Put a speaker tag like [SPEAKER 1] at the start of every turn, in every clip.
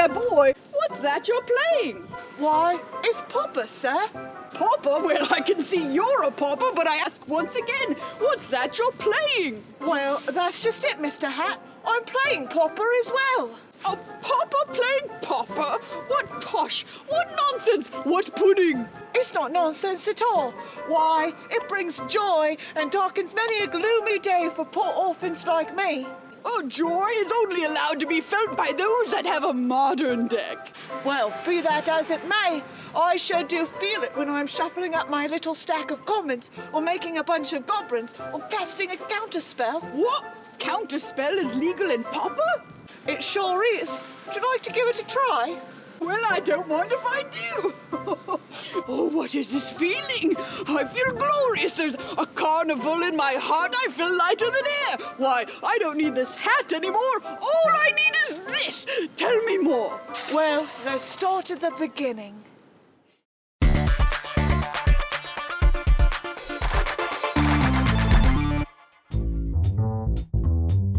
[SPEAKER 1] there, boy. What's that you're playing?
[SPEAKER 2] Why, it's Pauper, sir.
[SPEAKER 1] Pauper? Well, I can see you're a pauper, but I ask once again, what's that you're playing?
[SPEAKER 2] Well, that's just it, Mr. Hat. I'm playing Pauper as well.
[SPEAKER 1] A pauper playing pauper? What tosh? What nonsense? What pudding?
[SPEAKER 2] It's not nonsense at all. Why, it brings joy and darkens many a gloomy day for poor orphans like me.
[SPEAKER 1] Oh, joy is only allowed to be felt by those that have a modern deck.
[SPEAKER 2] Well, be that as it may, I sure do feel it when I'm shuffling up my little stack of commons, or making a bunch of goblins, or casting a counterspell.
[SPEAKER 1] What? Counterspell is legal in pauper?
[SPEAKER 2] It sure is. Would you like to give it a try?
[SPEAKER 1] Well, I don't mind if I do. Oh, what is this feeling? I feel glorious. There's a carnival in my heart. I feel lighter than air. Why, I don't need this hat anymore. All I need is this. Tell me more.
[SPEAKER 2] Well, let's start at the beginning.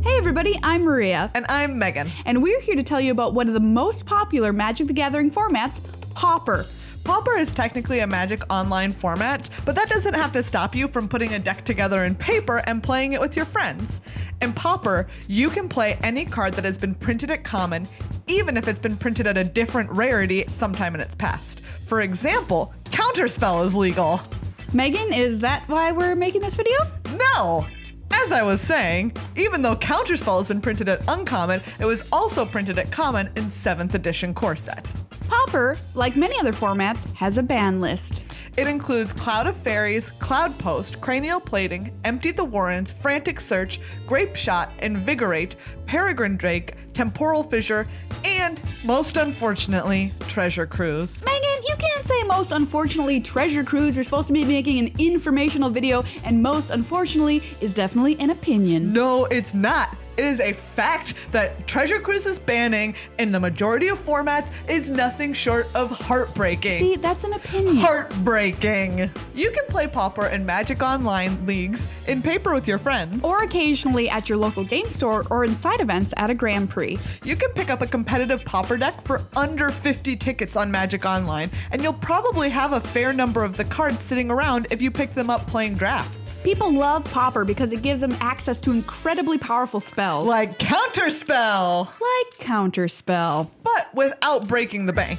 [SPEAKER 3] Hey everybody, I'm Maria.
[SPEAKER 4] And I'm Megan.
[SPEAKER 3] And we're here to tell you about one of the most popular Magic the Gathering formats, Pauper.
[SPEAKER 4] Pauper is technically a Magic Online format, but that doesn't have to stop you from putting a deck together in paper and playing it with your friends. In Pauper, you can play any card that has been printed at common, even if it's been printed at a different rarity sometime in its past. For example, Counterspell is legal.
[SPEAKER 3] Megan, is that why we're making this video?
[SPEAKER 4] No! As I was saying, even though Counterspell has been printed at Uncommon, it was also printed at Common in 7th edition core set.
[SPEAKER 3] Pauper, like many other formats, has a ban list.
[SPEAKER 4] It includes Cloud of Fairies, Cloud Post, Cranial Plating, Empty the Warrens, Frantic Search, Grape Shot, Invigorate, Peregrine Drake, Temporal Fissure, and, most unfortunately, Treasure Cruise.
[SPEAKER 3] Megan, you can't say most unfortunately Treasure Cruise. You're supposed to be making an informational video, and most unfortunately is definitely an opinion.
[SPEAKER 4] No, it's not. It is a fact that Treasure Cruise's banning in the majority of formats is nothing short of heartbreaking.
[SPEAKER 3] See, that's an opinion.
[SPEAKER 4] Heartbreaking. You can play Pauper in Magic Online leagues in paper with your friends.
[SPEAKER 3] Or occasionally at your local game store or in side events at a Grand Prix.
[SPEAKER 4] You can pick up a competitive Pauper deck for under 50 tickets on Magic Online, and you'll probably have a fair number of the cards sitting around if you pick them up playing drafts.
[SPEAKER 3] People love Pauper because it gives them access to incredibly powerful spells.
[SPEAKER 4] Like Counterspell!
[SPEAKER 3] But
[SPEAKER 4] without breaking the bank.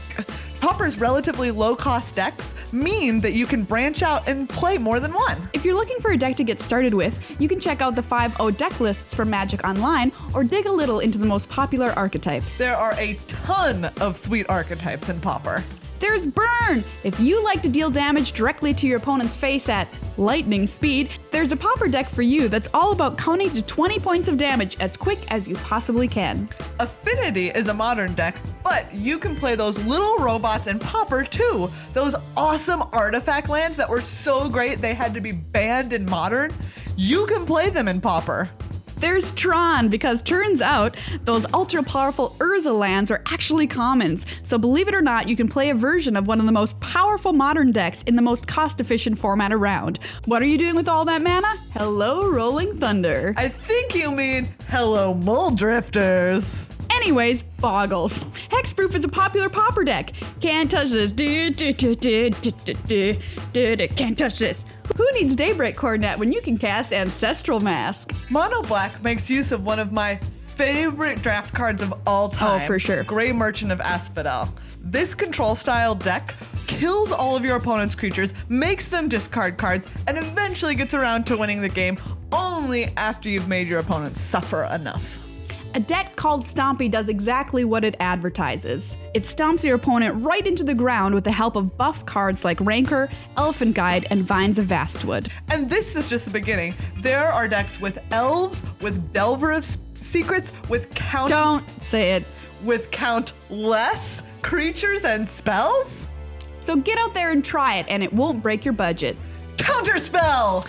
[SPEAKER 4] Pauper's relatively low-cost decks mean that you can branch out and play more than one.
[SPEAKER 3] If you're looking for a deck to get started with, you can check out the 5.0 deck lists from Magic Online or dig a little into the most popular archetypes.
[SPEAKER 4] There are a ton of sweet archetypes in Pauper.
[SPEAKER 3] There's Burn! If you like to deal damage directly to your opponent's face at lightning speed, there's a Pauper deck for you that's all about counting to 20 points of damage as quick as you possibly can.
[SPEAKER 4] Affinity is a modern deck, but you can play those little robots in Pauper too. Those awesome artifact lands that were so great they had to be banned in Modern. You can play them in Pauper.
[SPEAKER 3] There's Tron, because turns out those ultra-powerful Urza lands are actually commons. So believe it or not, you can play a version of one of the most powerful modern decks in the most cost-efficient format around. What are you doing with all that mana? Hello, Rolling Thunder.
[SPEAKER 4] I think you mean hello, Mole Drifters.
[SPEAKER 3] Anyways, Boggles. Hexproof is a popular Pauper deck. Can't touch this. Can't touch this. Who needs Daybreak Coronet when you can cast Ancestral Mask?
[SPEAKER 4] Mono Black makes use of one of my favorite draft cards of all time.
[SPEAKER 3] Oh, for sure.
[SPEAKER 4] Grey Merchant of Asphodel. This control-style deck kills all of your opponent's creatures, makes them discard cards, and eventually gets around to winning the game only after you've made your opponent suffer enough.
[SPEAKER 3] A deck called Stompy does exactly what it advertises. It stomps your opponent right into the ground with the help of buff cards like Rancor, Elephant Guide, and Vines of Vastwood.
[SPEAKER 4] And this is just the beginning. There are decks with elves, with Delver of Secrets, with
[SPEAKER 3] Don't say it.
[SPEAKER 4] with countless creatures and spells?
[SPEAKER 3] So get out there and try it, and it won't break your budget.
[SPEAKER 4] Counterspell!